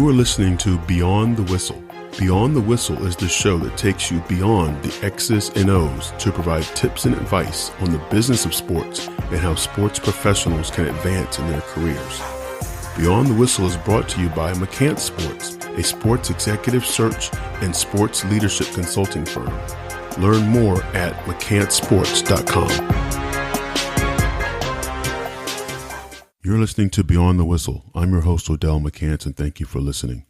You are listening to Beyond the Whistle. Beyond the Whistle is the show that takes you beyond the X's and O's to provide tips and advice on the business of sports and how sports professionals can advance in their careers. Beyond the Whistle is brought to you by McCants Sports, a sports executive search and sports leadership consulting firm. Learn more at mccantsports.com. You're listening to Beyond the Whistle. I'm your host, Odell McCants, and thank you for listening.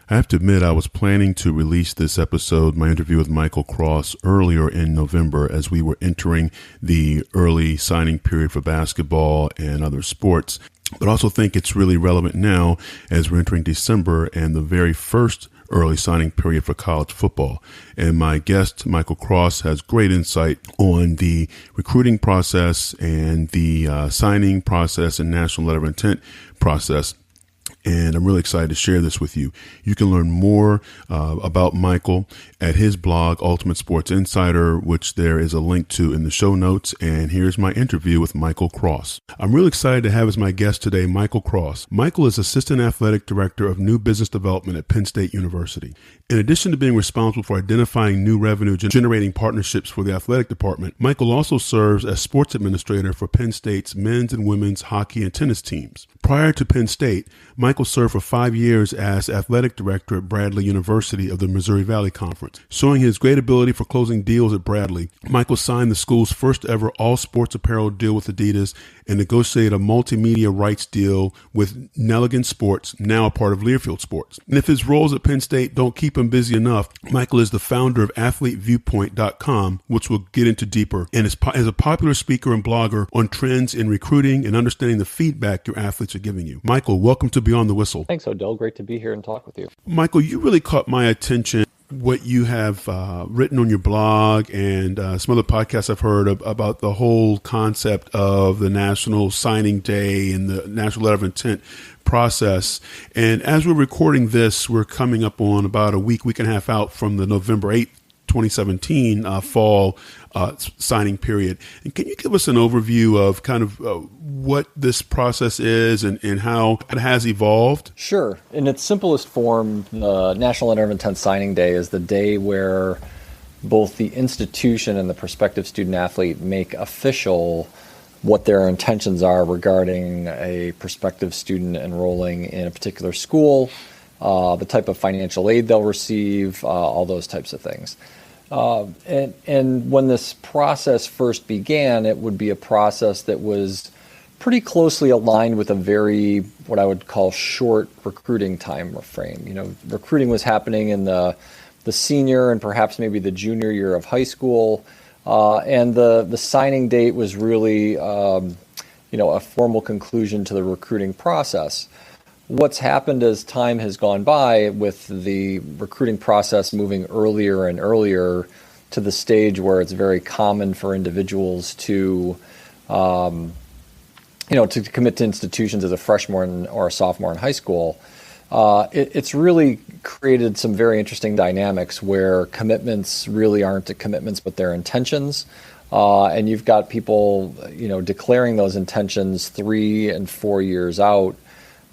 I have to admit, I was planning to release this episode, my interview with Michael Cross, earlier in November as we were entering the early signing period for basketball and other sports. But I also think it's really relevant now as we're entering December and the very first early signing period for college football. And my guest, Michael Cross, has great insight on the recruiting process and the signing process and national letter of intent process. And I'm really excited to share this with you. You can learn more about Michael at his blog, Ultimate Sports Insider, which there is a link to in the show notes. And here's my interview with Michael Cross. I'm really excited to have as my guest today, Michael Cross. Michael is Assistant Athletic Director of New Business Development at Penn State University. In addition to being responsible for identifying new revenue generating partnerships for the athletic department, Michael also serves as sports administrator for Penn State's men's and women's hockey and tennis teams. Prior to Penn State, Michael served for 5 years as athletic director at Bradley University of the Missouri Valley Conference. Showing his great ability for closing deals at Bradley, Michael signed the school's first ever all sports apparel deal with Adidas and negotiated a multimedia rights deal with Nelligan Sports, now a part of Learfield Sports. And if his roles at Penn State don't keep him busy enough, Michael is the founder of AthleteViewpoint.com, which we'll get into deeper, and is a popular speaker and blogger on trends in recruiting and understanding the feedback your athletes are giving you. Michael, welcome to Beyond the Whistle. Thanks, Odell. Great to be here and talk with you. Michael, you really caught my attention. What you have written on your blog and some other podcasts I've heard about the whole concept of the National Signing Day and the National Letter of Intent process. And as we're recording this, we're coming up on about a week and a half out from the November 8th, 2017 fall signing period. And can you give us an overview of kind of what this process is and how it has evolved? Sure. In its simplest form, the National Letter of Intent Signing Day is the day where both the institution and the prospective student athlete make official what their intentions are regarding a prospective student enrolling in a particular school, the type of financial aid they'll receive, all those types of things. And when this process first began, it would be a process that was pretty closely aligned with a very, what I would call, short recruiting time frame. You know, recruiting was happening in the senior and perhaps maybe the junior year of high school, and the signing date was really, a formal conclusion to the recruiting process. What's happened as time has gone by with the recruiting process moving earlier and earlier to the stage where it's very common for individuals to, to commit to institutions as a freshman or a sophomore in high school, it's really created some very interesting dynamics where commitments really aren't commitments, but they're intentions. And you've got people, declaring those intentions 3 and 4 years out,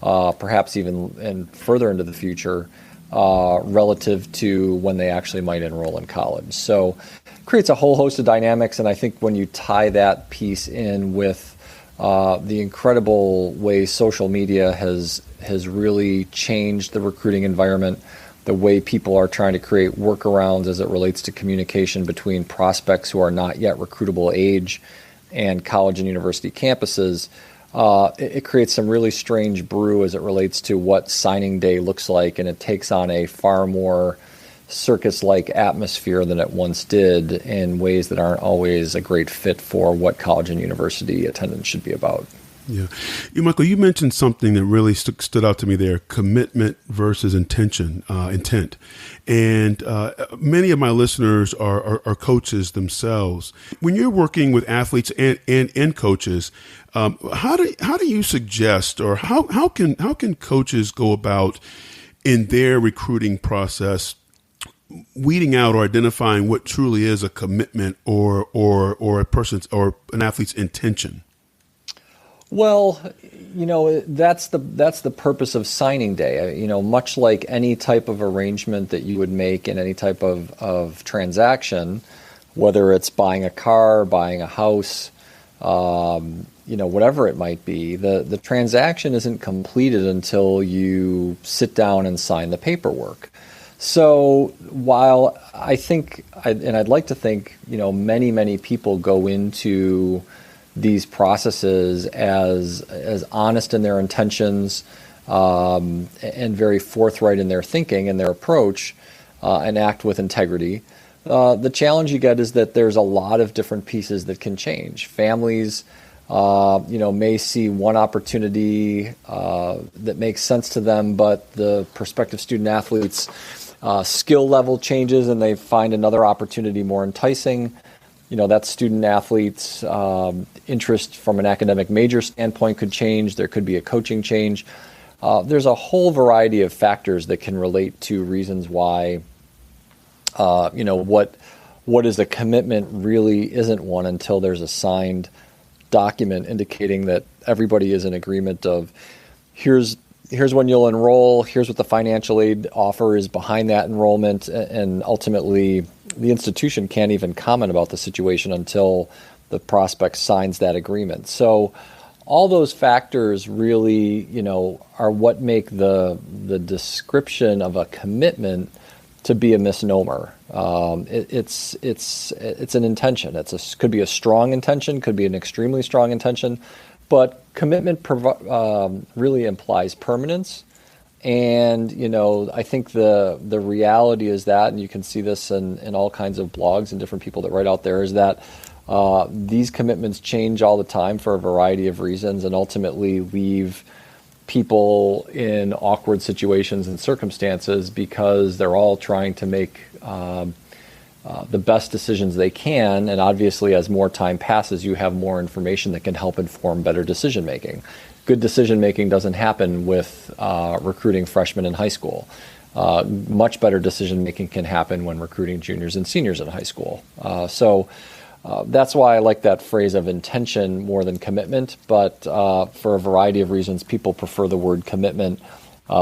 perhaps even and further into the future, relative to when they actually might enroll in college. So it creates a whole host of dynamics, and I think when you tie that piece in with the incredible way social media has really changed the recruiting environment, the way people are trying to create workarounds as it relates to communication between prospects who are not yet recruitable age and college and university campuses, it creates some really strange brew as it relates to what signing day looks like, and it takes on a far more circus-like atmosphere than it once did in ways that aren't always a great fit for what college and university attendance should be about. Yeah. Michael, you mentioned something that really stood out to me there, commitment versus intent. And many of my listeners are coaches themselves. When you're working with athletes and coaches, how do you suggest, or how can coaches go about in their recruiting process weeding out or identifying what truly is a commitment or a person's or an athlete's intention? Well, that's the purpose of signing day. Much like any type of arrangement that you would make in any type of transaction, whether it's buying a car, buying a house, whatever it might be, the transaction isn't completed until you sit down and sign the paperwork. So while I'd like to think, many people go into these processes as honest in their intentions, and very forthright in their thinking and their approach, and act with integrity. The challenge you get is that there's a lot of different pieces that can change. Families, may see one opportunity that makes sense to them, but the prospective student athletes' skill level changes and they find another opportunity more enticing. That student athlete's interest from an academic major standpoint could change. There could be a coaching change. There's a whole variety of factors that can relate to reasons why, what is a commitment really isn't one until there's a signed document indicating that everybody is in agreement of here's when you'll enroll, here's what the financial aid offer is behind that enrollment, and ultimately the institution can't even comment about the situation until the prospect signs that agreement. So all those factors really, are what make the description of a commitment to be a misnomer. It's an intention. Could be a strong intention, could be an extremely strong intention, but commitment really implies permanence. And, I think the reality is that, and you can see this in all kinds of blogs and different people that write out there, is that these commitments change all the time for a variety of reasons and ultimately leave people in awkward situations and circumstances because they're all trying to make the best decisions they can. And obviously, as more time passes, you have more information that can help inform better decision making. Good decision making doesn't happen with recruiting freshmen in high school. Much better decision making can happen when recruiting juniors and seniors in high school. So that's why I like that phrase of intention more than commitment. But for a variety of reasons, people prefer the word commitment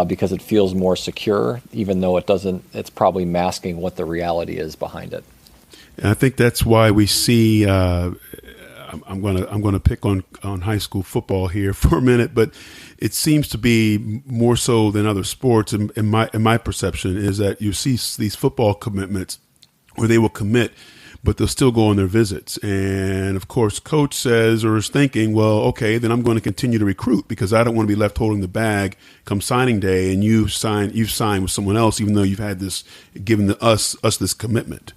because it feels more secure, even though it's probably masking what the reality is behind it. And I think that's why we see. I'm going to pick on high school football here for a minute, but it seems to be more so than other sports. In my perception is that you see these football commitments where they will commit, but they'll still go on their visits. And of course, coach says or is thinking, well, okay, then I'm going to continue to recruit because I don't want to be left holding the bag come signing day. And you've signed with someone else, even though you've had this given us this commitment.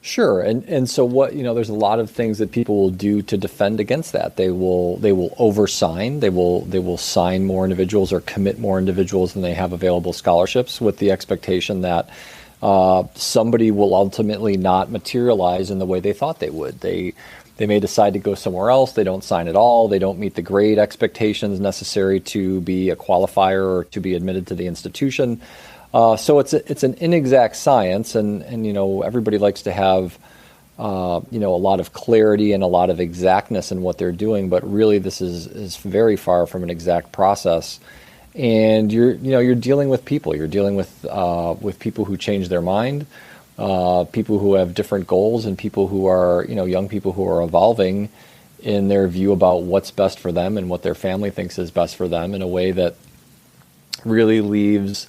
Sure. And so there's a lot of things that people will do to defend against that. They will oversign. They will sign more individuals or commit more individuals than they have available scholarships with the expectation that somebody will ultimately not materialize in the way they thought they would. They may decide to go somewhere else. They don't sign at all. They don't meet the grade expectations necessary to be a qualifier or to be admitted to the institution. So it's an inexact science, and everybody likes to have a lot of clarity and a lot of exactness in what they're doing, but really this is very far from an exact process. And you're dealing with people. You're dealing with people who change their mind, people who have different goals, and people who are young people who are evolving in their view about what's best for them and what their family thinks is best for them in a way that really leaves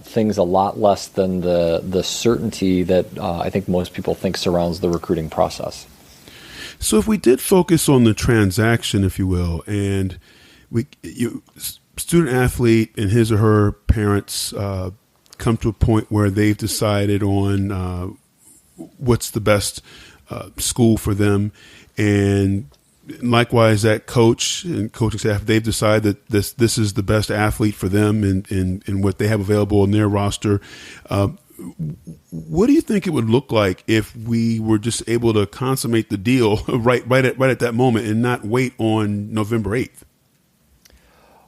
things a lot less than the certainty that I think most people think surrounds the recruiting process. So if we did focus on the transaction, if you will, and student athlete and his or her parents come to a point where they've decided on what's the best school for them, and likewise, that coach and coaching staff, they've decided that this is the best athlete for them and what they have available in their roster. What do you think it would look like if we were just able to consummate the deal right at that moment and not wait on November 8th?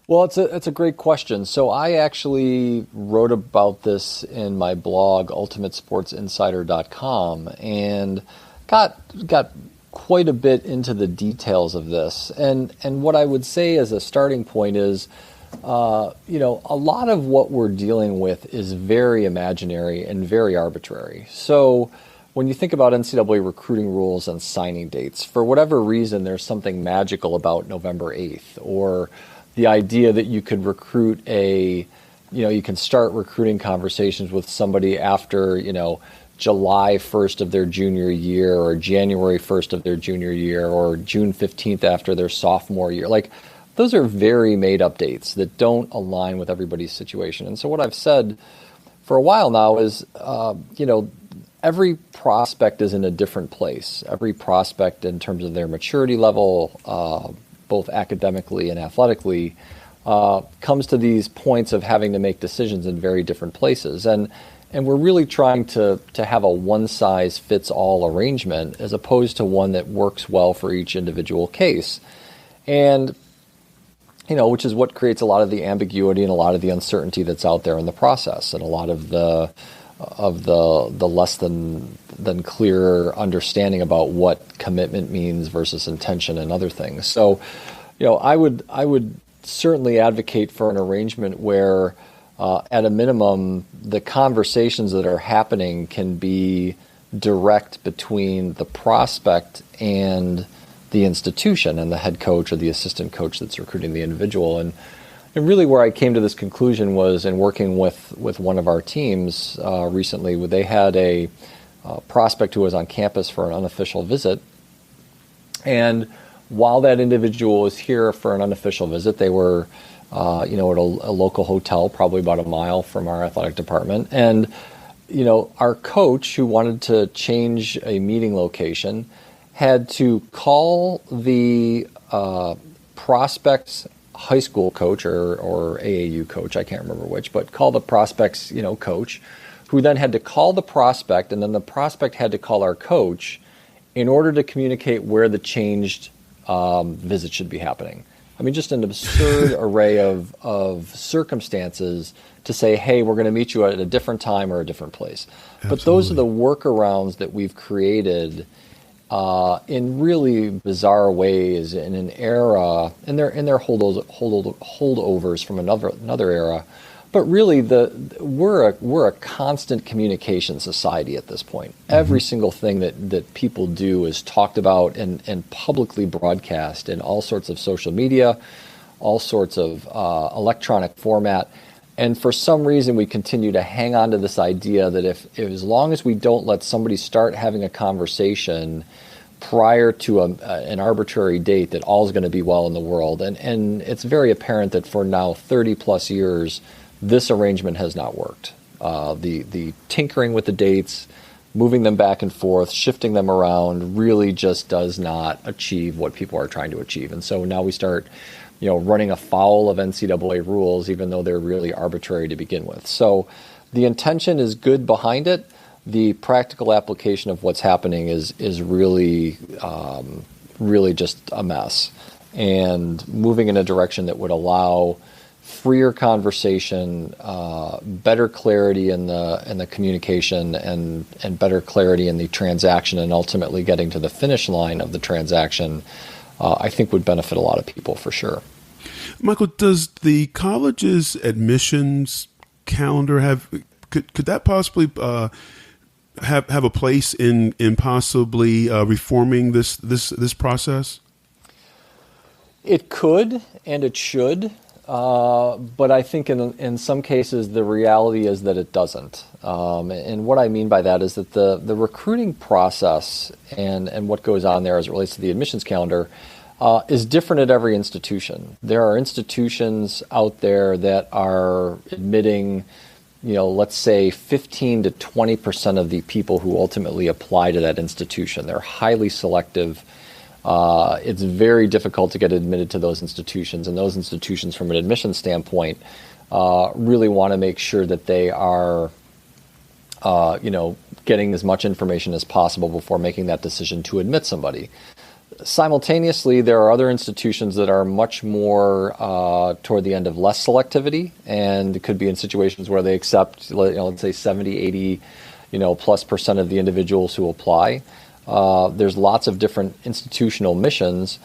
Well, it's a great question. So I actually wrote about this in my blog, ultimatesportsinsider.com, and got quite a bit into the details of this. And what I would say as a starting point is, a lot of what we're dealing with is very imaginary and very arbitrary. So when you think about NCAA recruiting rules and signing dates, for whatever reason, there's something magical about November 8th, or the idea that you could you can start recruiting conversations with somebody after, July 1st of their junior year, or January 1st of their junior year, or June 15th after their sophomore year. Like, those are very made up dates that don't align with everybody's situation. And so what I've said for a while now is, every prospect is in a different place. Every prospect, in terms of their maturity level, both academically and athletically, comes to these points of having to make decisions in very different places. And we're really trying to have a one-size-fits-all arrangement as opposed to one that works well for each individual case. And, which is what creates a lot of the ambiguity and a lot of the uncertainty that's out there in the process, and a lot of the less than clear understanding about what commitment means versus intention and other things. So, I would certainly advocate for an arrangement where, at a minimum, the conversations that are happening can be direct between the prospect and the institution and the head coach or the assistant coach that's recruiting the individual. And really where I came to this conclusion was in working with one of our teams recently. They had a prospect who was on campus for an unofficial visit. And while that individual was here for an unofficial visit, they were at a local hotel, probably about a mile from our athletic department. And, our coach, who wanted to change a meeting location, had to call the prospect's high school coach or AAU coach, I can't remember which, but call the prospect's, coach, who then had to call the prospect, and then the prospect had to call our coach in order to communicate where the changed visit should be happening. I mean, just an absurd array of circumstances to say, hey, we're going to meet you at a different time or a different place. Absolutely. But those are the workarounds that we've created in really bizarre ways in an era, and they're holdovers from another era. But really, we're a constant communication society at this point. Mm-hmm. Every single thing that people do is talked about and publicly broadcast in all sorts of social media, all sorts of electronic format. And for some reason, we continue to hang on to this idea that if as long as we don't let somebody start having a conversation prior to an arbitrary date, that all is going to be well in the world. And it's very apparent that for now 30 plus years, this arrangement has not worked. The tinkering with the dates, moving them back and forth, shifting them around, really just does not achieve what people are trying to achieve. And so now we start, running afoul of NCAA rules, even though they're really arbitrary to begin with. So the intention is good behind it. The practical application of what's happening is really just a mess, and moving in a direction that would allow freer conversation, better clarity in the communication, and better clarity in the transaction, and ultimately getting to the finish line of the transaction, I think would benefit a lot of people for sure. Michael, does the college's admissions calendar could that possibly have a place in possibly reforming this process? It could, and it should. But I think in some cases the reality is that it doesn't. And what I mean by that is that the recruiting process and what goes on there as it relates to the admissions calendar is different at every institution. There are institutions out there that are admitting, let's say 15 to 20% of the people who ultimately apply to that institution. They're highly selective. It's very difficult to get admitted to those institutions, and those institutions, from an admissions standpoint, really want to make sure that they are, getting as much information as possible before making that decision to admit somebody. Simultaneously, there are other institutions that are much more toward the end of less selectivity, and it could be in situations where they accept, let's say 70, 80, plus % of the individuals who apply. there's lots of different institutional missions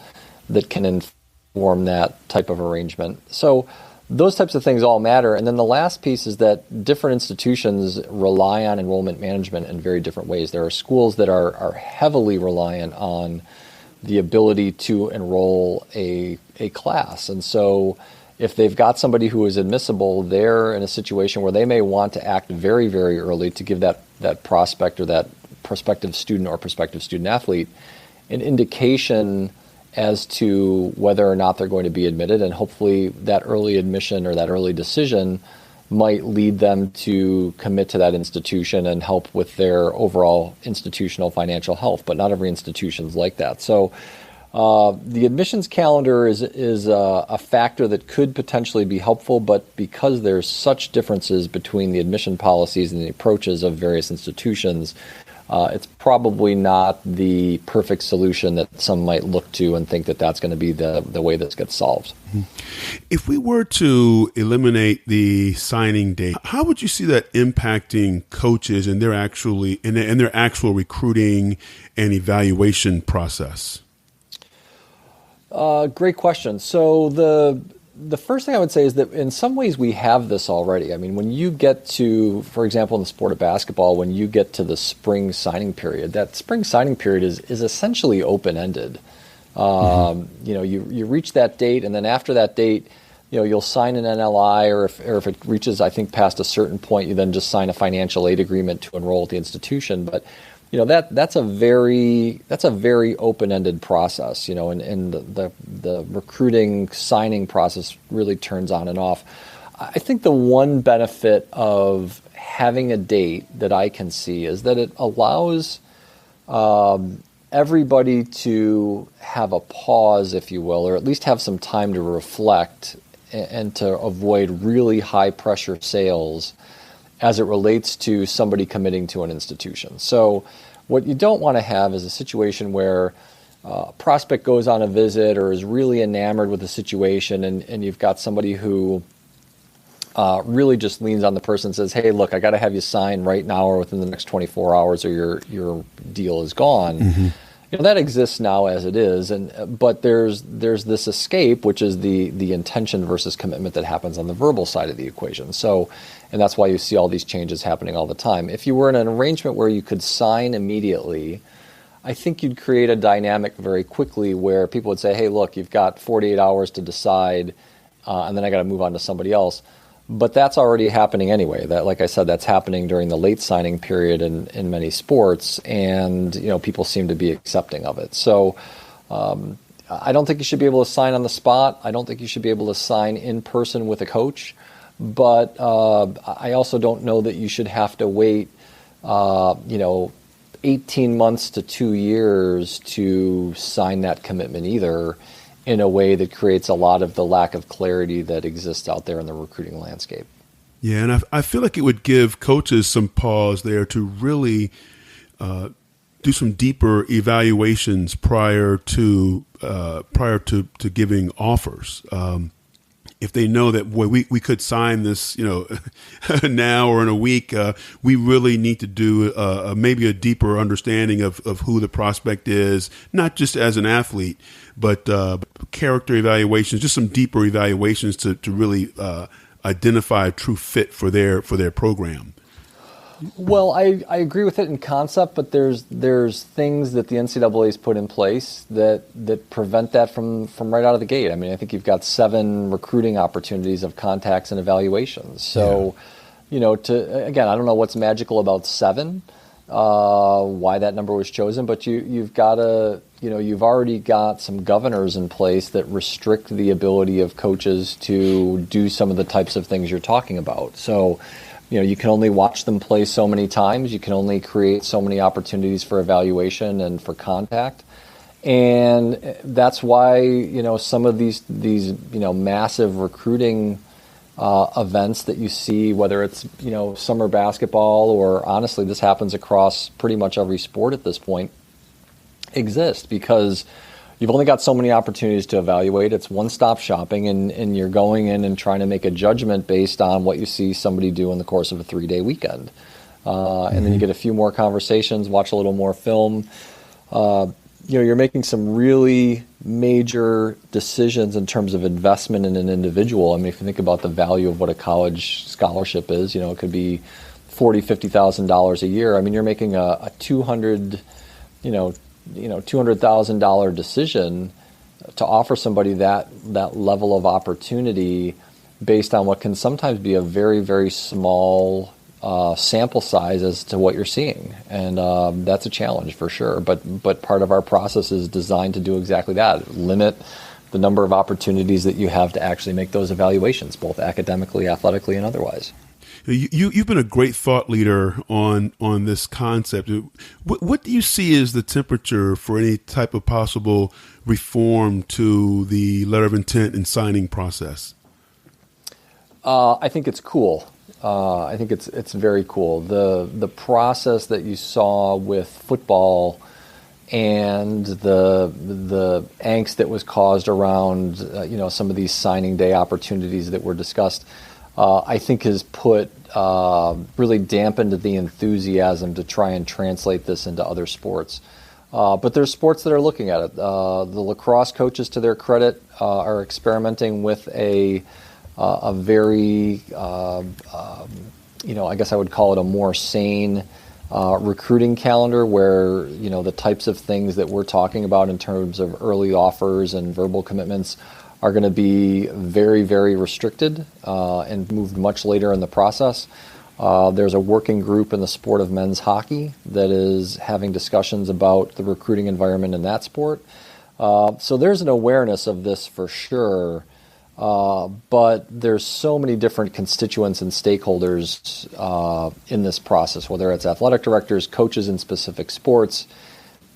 that can inform that type of arrangement. So those types of things all matter. And then the last piece is that different institutions rely on enrollment management in very different ways. There are schools that are heavily reliant on the ability to enroll a class. And so if they've got somebody who is admissible, they're in a situation where they may want to act very, very early to give that prospect or that prospective student or prospective student athlete an indication as to whether or not they're going to be admitted. And hopefully that early admission or that early decision might lead them to commit to that institution and help with their overall institutional financial health. But not every institution is like that. So the admissions calendar is a factor that could potentially be helpful, but because there's such differences between the admission policies and the approaches of various institutions, it's probably not the perfect solution that some might look to and think that that's going to be the way this gets solved. If we were to eliminate the signing date, how would you see that impacting coaches and their actual recruiting and evaluation process? Great question. So the first thing I would say is that in some ways we have this already. I mean, when you get to, for example, in the sport of basketball, when you get to the spring signing period, that spring signing period is essentially open-ended. You reach that date, and then after that date, you'll sign an NLI, or if it reaches, I think, past a certain point, you then just sign a financial aid agreement to enroll at the institution. But that's a very open-ended process, and the recruiting signing process really turns on and off. I think the one benefit of having a date that I can see is that it allows everybody to have a pause, if you will, or at least have some time to reflect and to avoid really high-pressure sales as it relates to somebody committing to an institution. So what you don't want to have is a situation where a prospect goes on a visit or is really enamored with the situation, and you've got somebody who really just leans on the person and says, hey, look, I got to have you sign right now or within the next 24 hours or your deal is gone. Mm-hmm. That exists now as it is, but there's this escape, which is the intention versus commitment that happens on the verbal side of the equation. So, and that's why you see all these changes happening all the time. If you were in an arrangement where you could sign immediately, I think you'd create a dynamic very quickly where people would say, hey, look, you've got 48 hours to decide, and then I got to move on to somebody else. But that's already happening anyway. That, like I said, that's happening during the late signing period in many sports, and people seem to be accepting of it. So I don't think you should be able to sign on the spot. I don't think you should be able to sign in person with a coach. But I also don't know that you should have to wait, 18 months to 2 years to sign that commitment either, in a way that creates a lot of the lack of clarity that exists out there in the recruiting landscape. Yeah, and I feel like it would give coaches some pause there to really do some deeper evaluations prior to giving offers. If they know that we could sign this, now or in a week, we really need to do maybe a deeper understanding of who the prospect is, not just as an athlete, but character evaluations, just some deeper evaluations to really identify a true fit for their program. Well, I agree with it in concept, but there's things that the NCAA has put in place that prevent that from right out of the gate. I mean, I think you've got 7 recruiting opportunities of contacts and evaluations. So, again, I don't know what's magical about 7, why that number was chosen, but you've already got some governors in place that restrict the ability of coaches to do some of the types of things you're talking about. So, you can only watch them play so many times. You can only create so many opportunities for evaluation and for contact. And that's why, some of these massive recruiting events that you see, whether it's, summer basketball or honestly, this happens across pretty much every sport at this point, exist because you've only got so many opportunities to evaluate. It's one-stop shopping, and you're going in and trying to make a judgment based on what you see somebody do in the course of a 3-day weekend. And then you get a few more conversations, watch a little more film. You're making some really major decisions in terms of investment in an individual. I mean, if you think about the value of what a college scholarship is, it could be $40,000-$50,000 a year. I mean, you're making a $200,000 decision to offer somebody that level of opportunity based on what can sometimes be a very, very small sample size as to what you're seeing. And that's a challenge for sure. But part of our process is designed to do exactly that, limit the number of opportunities that you have to actually make those evaluations, both academically, athletically, and otherwise. You've been a great thought leader on this concept. What do you see as the temperature for any type of possible reform to the letter of intent and signing process? I think it's cool. I think it's very cool. The process that you saw with football and the angst that was caused around some of these signing day opportunities that were discussed, I think has really dampened the enthusiasm to try and translate this into other sports. But there's sports that are looking at it. The lacrosse coaches, to their credit, are experimenting with a very, I guess I would call it a more sane recruiting calendar where, the types of things that we're talking about in terms of early offers and verbal commitments are going to be very, very restricted and moved much later in the process. There's a working group in the sport of men's hockey that is having discussions about the recruiting environment in that sport. So there's an awareness of this for sure. But there's so many different constituents and stakeholders in this process, whether it's athletic directors, coaches in specific sports,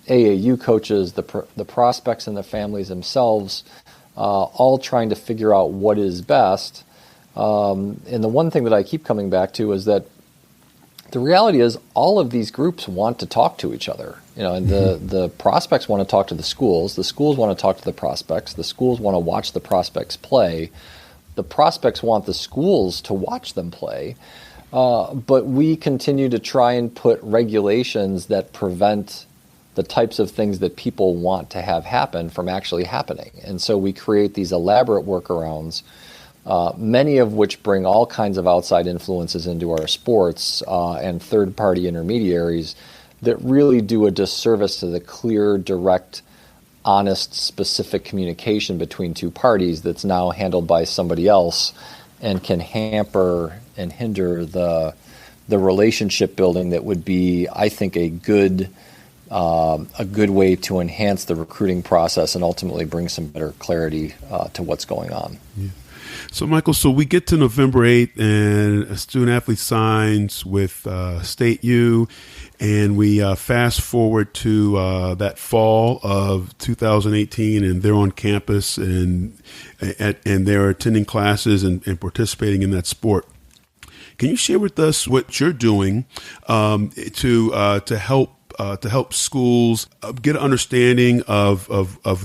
AAU coaches, the prospects and the families themselves, all trying to figure out what is best. And the one thing that I keep coming back to is that the reality is all of these groups want to talk to each other. And the prospects want to talk to the schools want to talk to the prospects want to watch the prospects play, the prospects want the schools to watch them play, but we continue to try and put regulations that prevent the types of things that people want to have happen from actually happening. And so we create these elaborate workarounds, many of which bring all kinds of outside influences into our sports and third-party intermediaries that really do a disservice to the clear, direct, honest, specific communication between two parties that's now handled by somebody else and can hamper and hinder the relationship building that would be, I think, a good way to enhance the recruiting process and ultimately bring some better clarity to what's going on. Yeah. So, Michael, we get to November 8th, and a student-athlete signs with State U, and we fast forward to that fall of 2018, and they're on campus, and they're attending classes and participating in that sport. Can you share with us what you're doing to help schools get an understanding of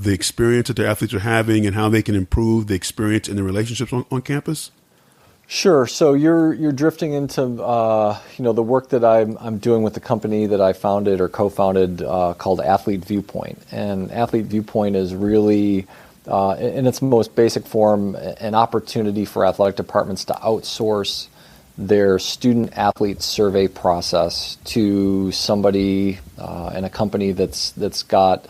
the experience that their athletes are having and how they can improve the experience and the relationships on campus? Sure. So you're drifting into the work that I'm doing with the company that I founded or co-founded called Athlete Viewpoint. And Athlete Viewpoint is really, in its most basic form, an opportunity for athletic departments to outsource their student-athlete survey process to somebody in a company that's got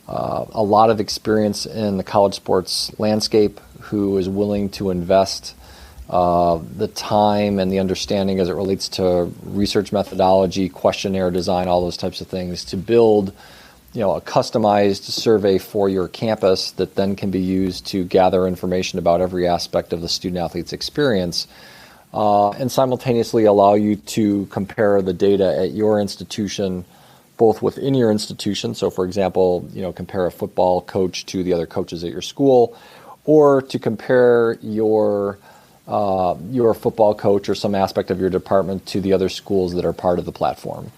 a lot of experience in the college sports landscape, who is willing to invest the time and the understanding as it relates to research methodology, questionnaire design, all those types of things, to build a customized survey for your campus that then can be used to gather information about every aspect of the student-athlete's experience. And simultaneously allow you to compare the data at your institution, both within your institution. So, for example, compare a football coach to the other coaches at your school, or to compare your football coach or some aspect of your department to the other schools that are part of the platform,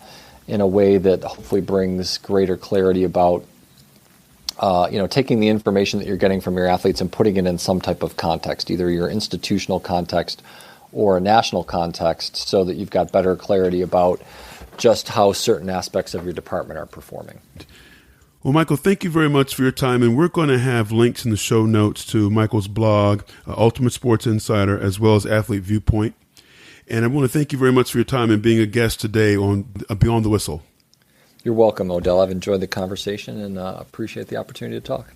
in a way that hopefully brings greater clarity about taking the information that you're getting from your athletes and putting it in some type of context, either your institutional context or a national context, so that you've got better clarity about just how certain aspects of your department are performing. Well, Michael, thank you very much for your time. And we're going to have links in the show notes to Michael's blog, Ultimate Sports Insider, as well as Athlete Viewpoint. And I want to thank you very much for your time and being a guest today on Beyond the Whistle. You're welcome, Odell. I've enjoyed the conversation and appreciate the opportunity to talk.